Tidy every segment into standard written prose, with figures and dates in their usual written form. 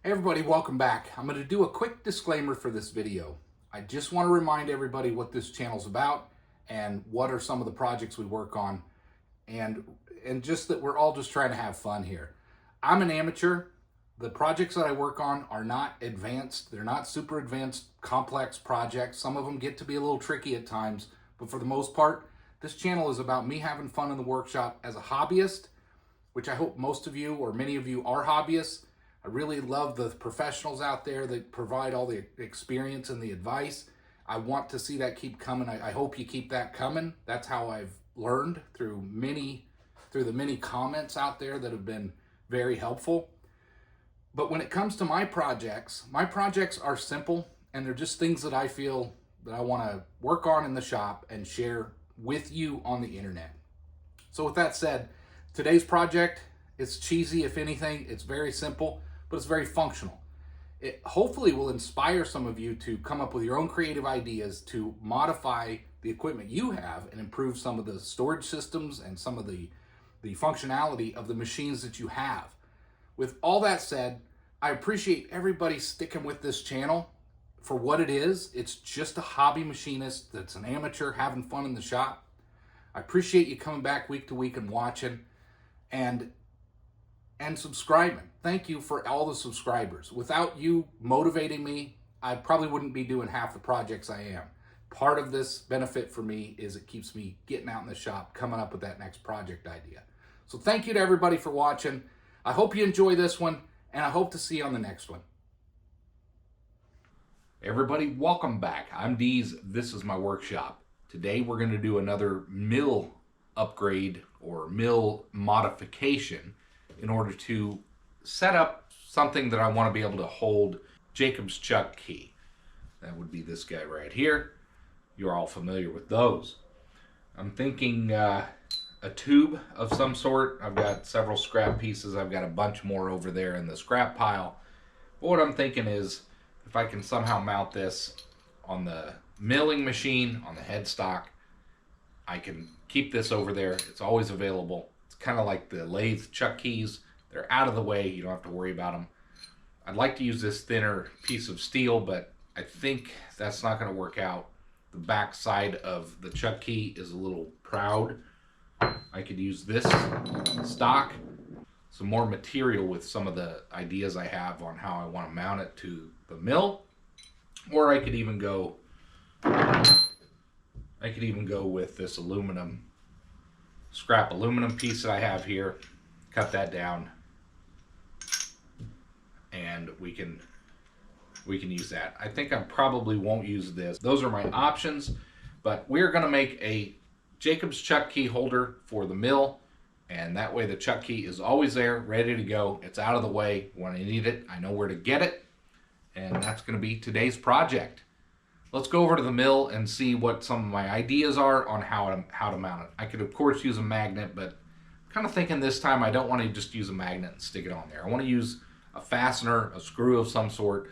Hey everybody, welcome back. I'm going to do a quick disclaimer for this video. I just want to remind everybody what this channel's about and what are some of the projects we work on, and just that we're all just trying to have fun here. I'm an amateur. The projects that I work on are not advanced. They're not super advanced, complex projects. Some of them get to be a little tricky at times, but for the most part, this channel is about me having fun in the workshop as a hobbyist, which I hope most of you or many of you are hobbyists. I really love the professionals out there that provide all the experience and the advice. I want to see that keep coming. I hope you keep that coming. That's how I've learned through the many comments out there that have been very helpful. But when it comes to my projects are simple, and they're just things that I feel that I want to work on in the shop and share with you on the internet. So with that said, today's project is cheesy, if anything. It's very simple, but it's very functional. It hopefully will inspire some of you to come up with your own creative ideas to modify the equipment you have and improve some of the storage systems and some of the functionality of the machines that you have. With all that said, I appreciate everybody sticking with this channel for what it is. It's just a hobby machinist that's an amateur having fun in the shop. I appreciate you coming back week to week and watching and subscribing. Thank you for all the subscribers. Without you motivating me, I probably wouldn't be doing half the projects I am. Part of this benefit for me is it keeps me getting out in the shop, coming up with that next project idea. So thank you to everybody for watching. I hope you enjoy this one, and I hope to see you on the next one. Everybody, welcome back. I'm Deez. This is my workshop. Today we're going to do another mill upgrade or mill modification in order to set up something that I want to be able to hold Jacob's chuck key. That would be this guy right here. You're all familiar with those. I'm thinking a tube of some sort. I've got several scrap pieces. I've got a bunch more over there in the scrap pile. But what I'm thinking is if I can somehow mount this on the milling machine, on the headstock, I can keep this over there. It's always available. It's kind of like the Lathe chuck keys. They're out of the way. You don't have to worry about them. I'd like to use this thinner piece of steel, but I think that's not going to work out. The back side of the chuck key is a little proud. I could use this stock, some more material with some of the ideas I have on how I want to mount it to the mill, or I could even go with this scrap aluminum piece that I have here, cut that down, and we can use that. I think I probably won't use this. Those are my options, but we're going to make a Jacob's chuck key holder for the mill, and that way the chuck key is always there, ready to go. It's out of the way. When I need it, I know where to get it, and that's going to be today's project. Let's go over to the mill and see what some of my ideas are on how to mount it. I could of course use a magnet, but I'm kind of thinking this time I don't want to just use a magnet and stick it on there. I want to use a fastener, a screw of some sort,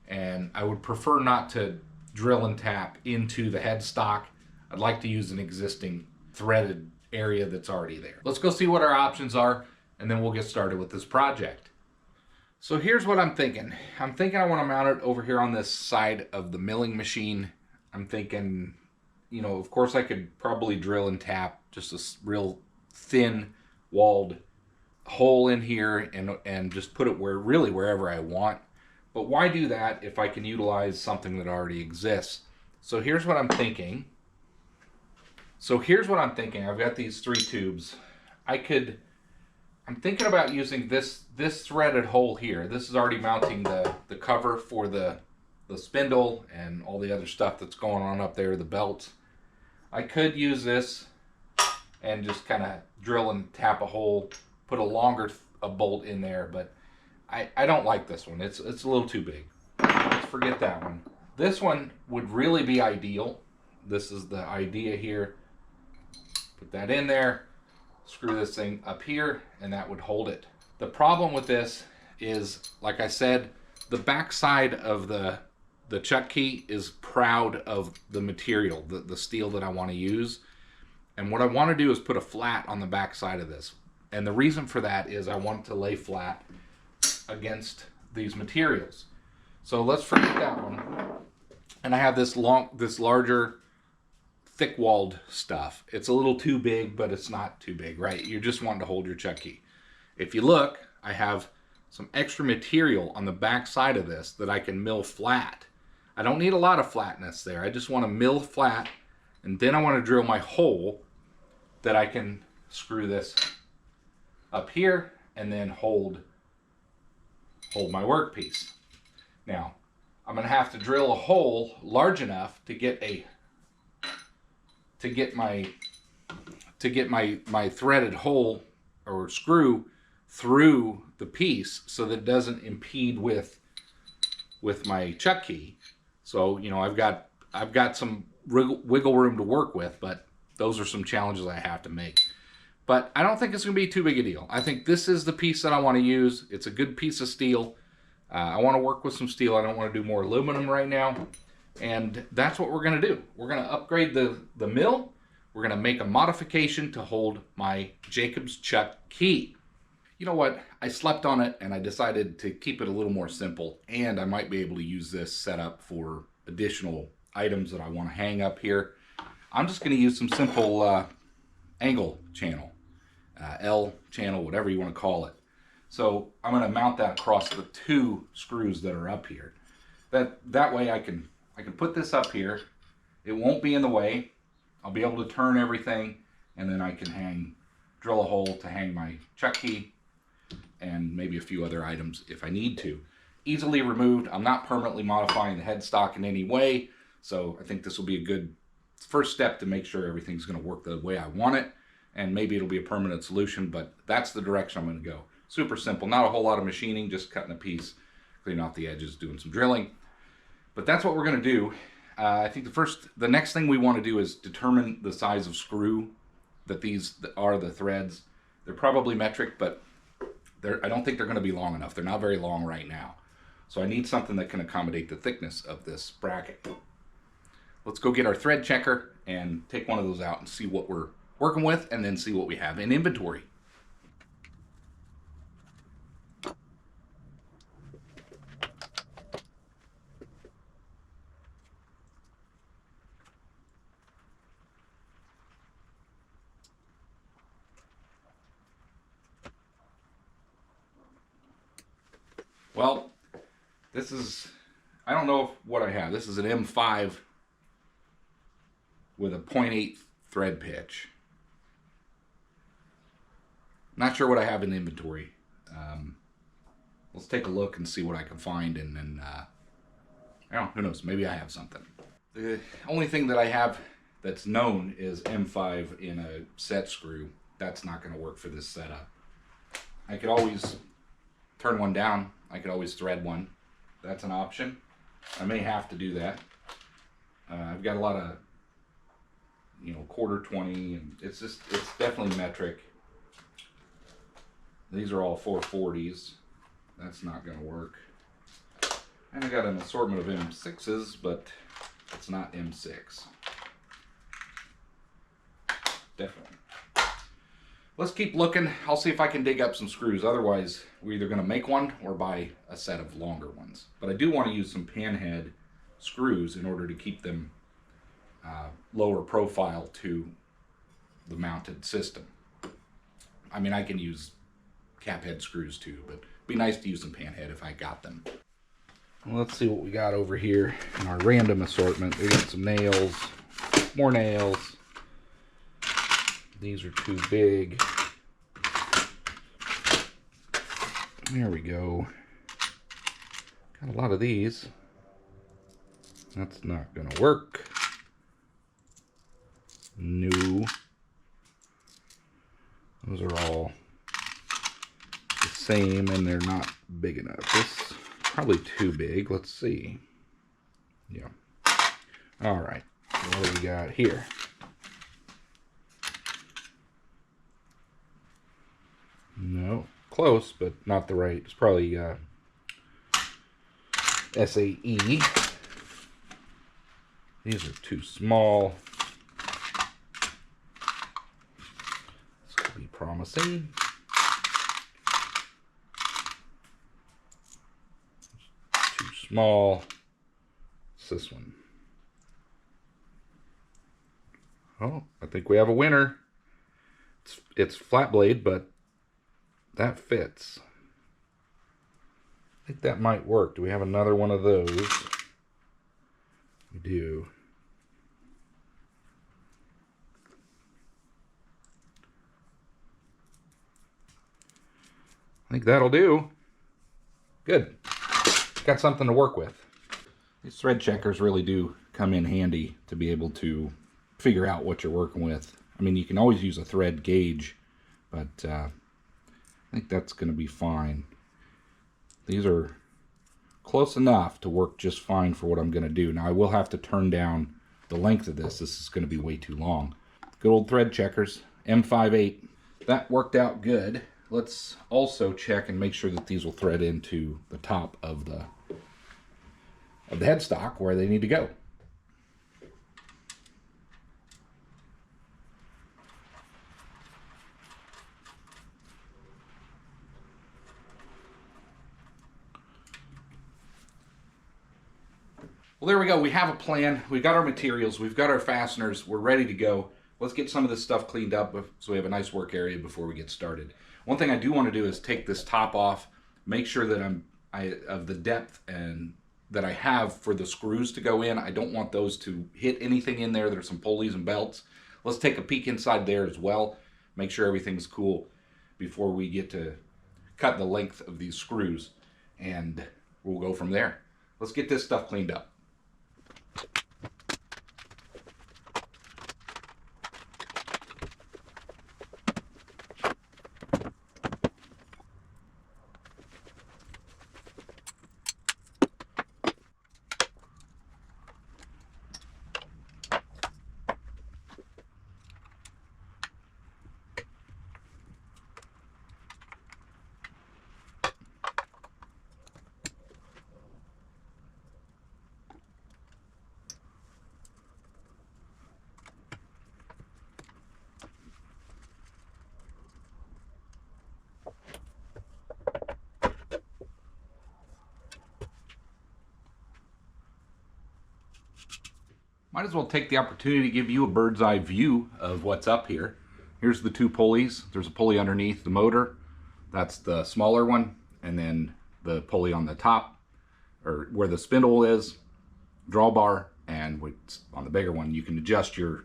and I would prefer not to drill and tap into the headstock. I'd like to use an existing threaded area that's already there. Let's go see what our options are, and then we'll get started with this project. So here's what I'm thinking. I'm thinking I want to mount it over here on this side of the milling machine. I'm thinking, you know, of course I could probably drill and tap just a real thin walled hole in here and just put it wherever I want. But why do that if I can utilize something that already exists? So here's what I'm thinking. I've got these 3 tubes. I'm thinking about using this threaded hole here. This is already mounting the cover for the spindle and all the other stuff that's going on up there, the belts. I could use this and just kind of drill and tap a hole, put a longer bolt in there, but I don't like this one. It's a little too big. Let's forget that one. This one would really be ideal. This is the idea here. Put that in there, screw this thing up here, and that would hold it. The problem with this is, like I said, the back side of the chuck key is proud of the material, the steel that I want to use. And what I want to do is put a flat on the back side of this. And the reason for that is I want it to lay flat against these materials. So let's forget that one. And I have this larger, thick-walled stuff. It's a little too big, but it's not too big, right? You're just wanting to hold your chuck key. If you look, I have some extra material on the back side of this that I can mill flat. I don't need a lot of flatness there. I just want to mill flat, and then I want to drill my hole that I can screw this up here and then hold my workpiece. Now, I'm going to have to drill a hole large enough to get my threaded hole or screw through the piece so that it doesn't impede with my chuck key. So, you know, I've got some wiggle room to work with, but those are some challenges I have to make. But I don't think it's going to be too big a deal. I think this is the piece that I want to use. It's a good piece of steel. I want to work with some steel. I don't want to do more aluminum right now. And that's what we're going to do. We're going to upgrade the mill. We're going to make a modification to hold my Jacob's chuck key. You know what? I slept on it and I decided to keep it a little more simple. And I might be able to use this setup for additional items that I want to hang up here. I'm just going to use some simple angle channel. L channel, whatever you want to call it. So I'm going to mount that across the two screws that are up here. That way I can put this up here. It won't be in the way. I'll be able to turn everything, and then I can drill a hole to hang my chuck key and maybe a few other items if I need to. Easily removed. I'm not permanently modifying the headstock in any way, so I think this will be a good first step to make sure everything's going to work the way I want it. And maybe it'll be a permanent solution, but that's the direction I'm going to go. Super simple, not a whole lot of machining, just cutting a piece, cleaning off the edges, doing some drilling. But that's what we're going to do. I think the next thing we want to do is determine the size of screw that these are the threads. They're probably metric, but I don't think they're going to be long enough. They're not very long right now. So I need something that can accommodate the thickness of this bracket. Let's go get our thread checker and take one of those out and see what we're working with, and then see what we have in inventory. Well, I don't know what I have. This is an M5 with a 0.8 thread pitch. Not sure what I have in the inventory. Let's take a look and see what I can find, and then, I don't know, who knows, maybe I have something. The only thing that I have that's known is M5 in a set screw. That's not going to work for this setup. I could always turn one down. I could always thread one. That's an option. I may have to do that. I've got a lot of, you know, 1/4-20, and it's definitely metric. These are all 440s. That's not going to work. And I got an assortment of M6s, but it's not M6. Definitely. Let's keep looking. I'll see if I can dig up some screws. Otherwise, we're either going to make one or buy a set of longer ones. But I do want to use some panhead screws in order to keep them lower profile to the mounted system. I mean, I can use cap head screws too, but it'd be nice to use some panhead if I got them. Well, let's see what we got over here in our random assortment. We got some nails, more nails. These are too big. There we go. Got a lot of these. That's not gonna work. No. Those are all the same, and they're not big enough. This is probably too big. Let's see. Yeah. All right. What do we got here? No, close, but not the right. It's probably SAE. These are too small. This could be promising. small. It's this one. Oh, I think we have a winner. It's flat blade, but that fits. I think that might work. Do we have another one of those? We do. I think that'll do. Good. Got something to work with. These thread checkers really do come in handy to be able to figure out what you're working with. I mean, you can always use a thread gauge, but I think that's going to be fine. These are close enough to work just fine for what I'm going to do. Now, I will have to turn down the length of this. This is going to be way too long. Good old thread checkers, M58. That worked out good. Let's also check and make sure that these will thread into the top of the headstock where they need to go. Well, there we go. We have a plan. We've got our materials. We've got our fasteners. We're ready to go. Let's get some of this stuff cleaned up so we have a nice work area before we get started. One thing I do want to do is take this top off, make sure that of the depth and that I have for the screws to go in. I don't want those to hit anything in there. There's some pulleys and belts. Let's take a peek inside there as well. Make sure everything's cool before we get to cut the length of these screws, and we'll go from there. Let's get this stuff cleaned up. Might as well take the opportunity to give you a bird's eye view of what's up here. Here's the two pulleys. There's a pulley underneath the motor. That's the smaller one. And then the pulley on the top, or where the spindle is, drawbar, and on the bigger one, you can adjust your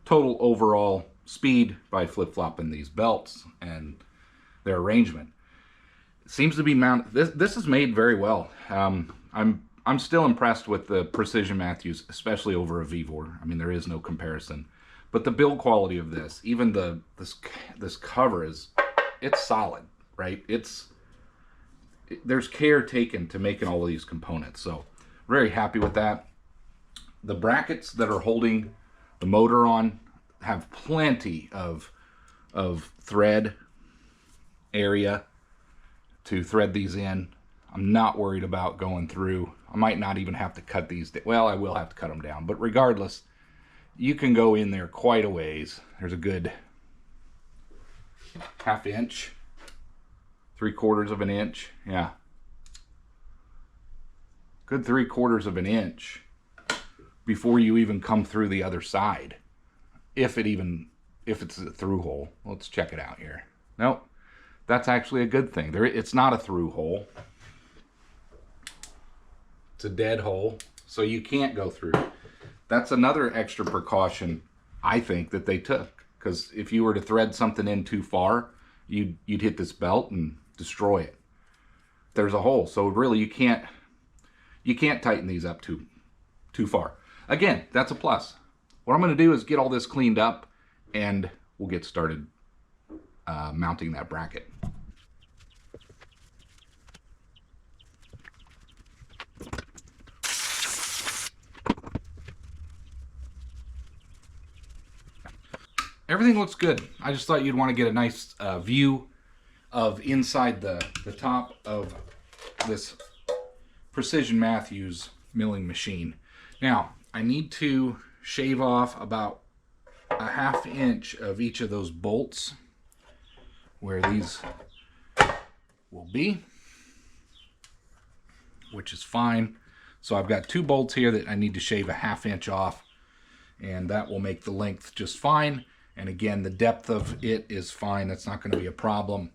total overall speed by flip-flopping these belts and their arrangement. It seems to be mounted. This is made very well. I'm still impressed with the Precision Matthews, especially over a Vevor. I mean, there is no comparison. But the build quality of this, even this cover it's solid, right? There's care taken to making all of these components. So very happy with that. The brackets that are holding the motor on have plenty of thread area to thread these in. I'm not worried about going through. I might not even have to cut these. Well, I will have to cut them down, but regardless, you can go in there quite a ways. There's a good ½ inch, 3/4 of an inch. Yeah. Good 3/4 of an inch before you even come through the other side. If it's a through hole. Let's check it out here. Nope. That's actually a good thing. It's not a through hole. It's a dead hole, so you can't go through. That's another extra precaution, I think, that they took. Because if you were to thread something in too far, you'd hit this belt and destroy it. There's a hole, so really you can't tighten these up too far. Again, that's a plus. What I'm going to do is get all this cleaned up, and we'll get started mounting that bracket. Everything looks good. I just thought you'd want to get a nice view of inside the top of this Precision Matthews milling machine. Now, I need to shave off about a ½ inch of each of those bolts where these will be, which is fine. So I've got 2 bolts here that I need to shave a 1/2 inch off, and that will make the length just fine. And again, the depth of it is fine. That's not going to be a problem.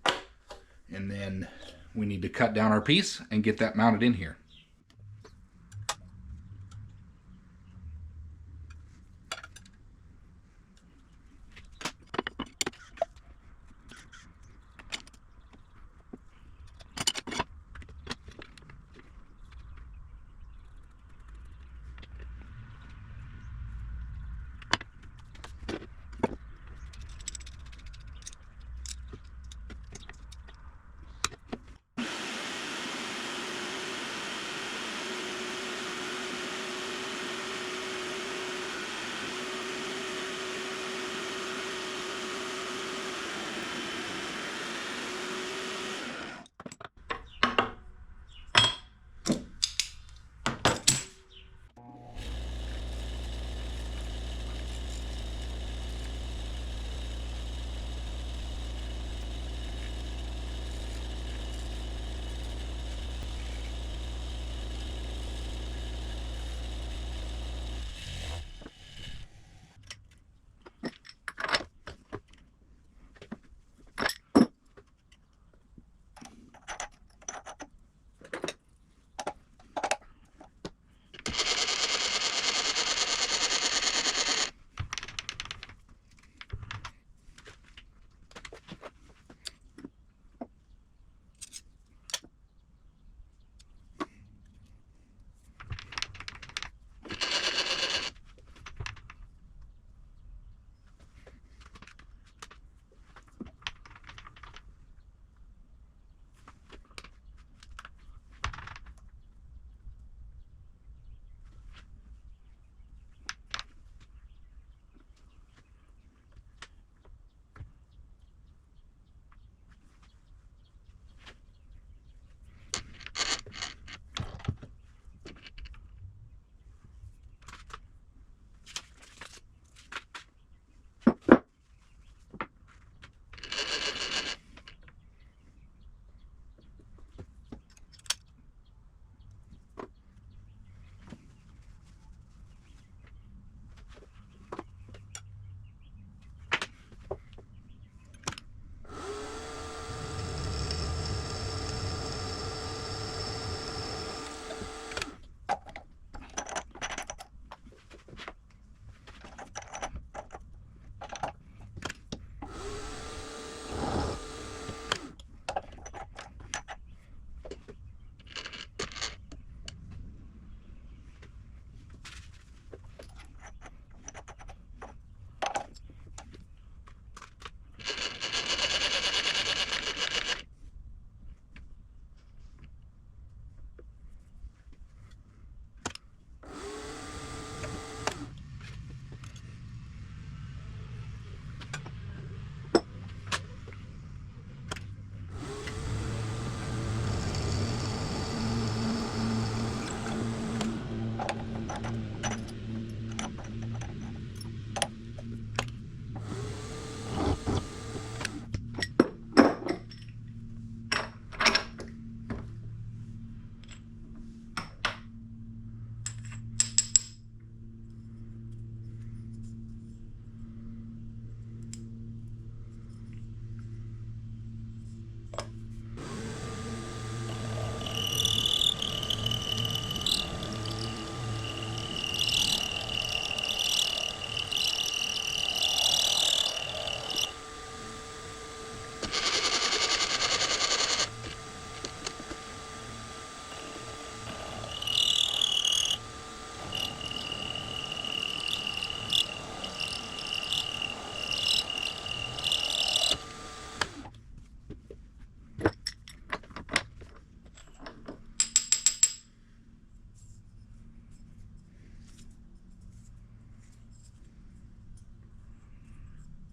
And then we need to cut down our piece and get that mounted in here.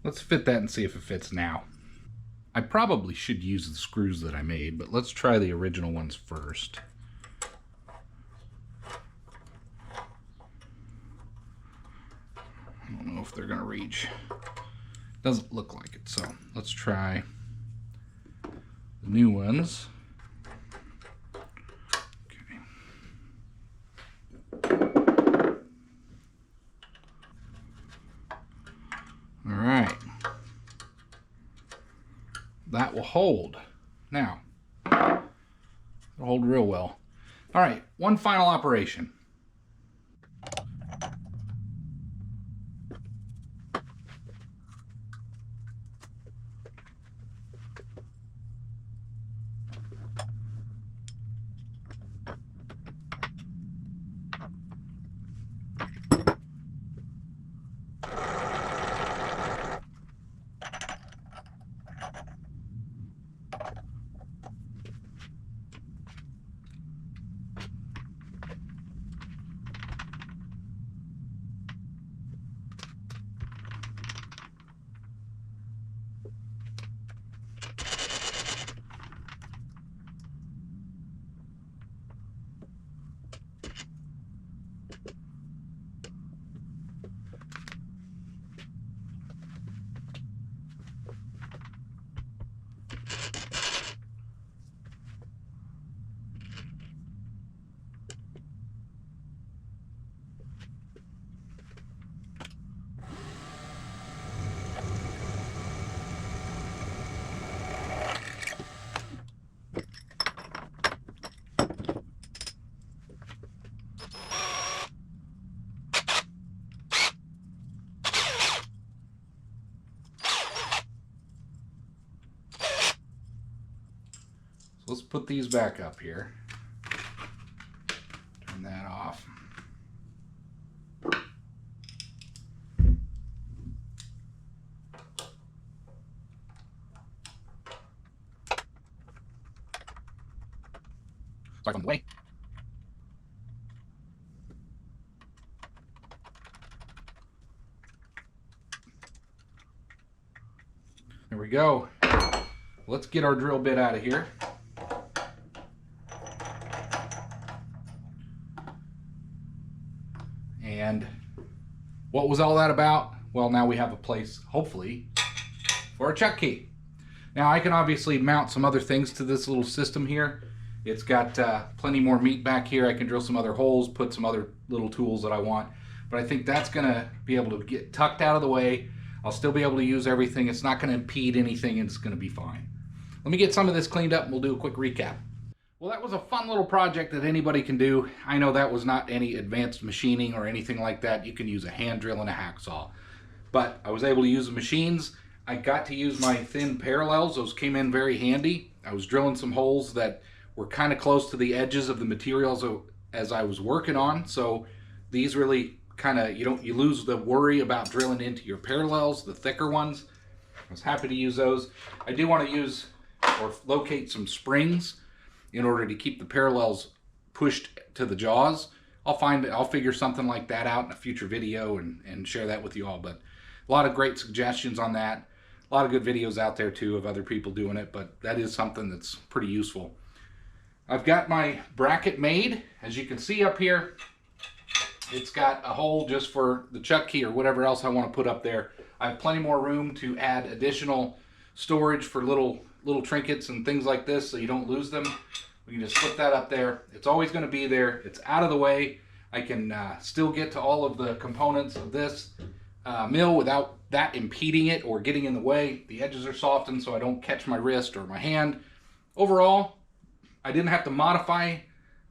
Let's fit that and see if it fits now. I probably should use the screws that I made, but let's try the original ones first. I don't know if they're going to reach. Doesn't look like it, so let's try the new ones. Okay. that will hold. Now, it'll hold real well. All right, one final operation. Let's put these back up here. Turn that off. Sorry from the way. There we go. Let's get our drill bit out of here. And what was all that about? Well, now we have a place, hopefully, for a chuck key. Now I can obviously mount some other things to this little system here. It's got plenty more meat back here. I can drill some other holes, put some other little tools that I want. But I think that's gonna be able to get tucked out of the way. I'll still be able to use everything. It's not gonna impede anything, and it's gonna be fine. Let me get some of this cleaned up and we'll do a quick recap. Well, that was a fun little project that anybody can do. I know that was not any advanced machining or anything like that. You can use a hand drill and a hacksaw. But I was able to use the machines. I got to use my thin parallels. Those came in very handy. I was drilling some holes that were kind of close to the edges of the materials as I was working on. So these really kind of, you lose the worry about drilling into your parallels, the thicker ones. I was happy to use those. I do want to use or locate some springs in order to keep the parallels pushed to the jaws. I'll figure something like that out in a future video and share that with you all. But a lot of great suggestions on that. A lot of good videos out there too of other people doing it, but that is something that's pretty useful. I've got my bracket made. As you can see up here, it's got a hole just for the chuck key or whatever else I want to put up there. I have plenty more room to add additional storage for little trinkets and things like this so you don't lose them. We can just put that up there. It's always going to be there. It's out of the way. I can still get to all of the components of this mill without that impeding it or getting in the way. The edges are softened so I don't catch my wrist or my hand. Overall, I didn't have to modify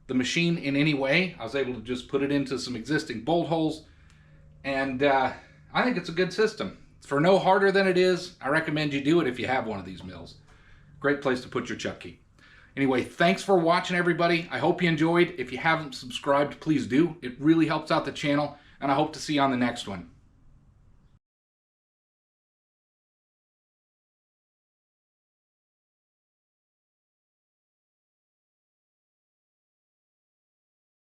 the machine in any way. I was able to just put it into some existing bolt holes, and I think it's a good system. For no harder than it is, I recommend you do it if you have one of these mills. Great place to put your chuck key. Anyway, thanks for watching, everybody. I hope you enjoyed. If you haven't subscribed, please do. It really helps out the channel, and I hope to see you on the next one.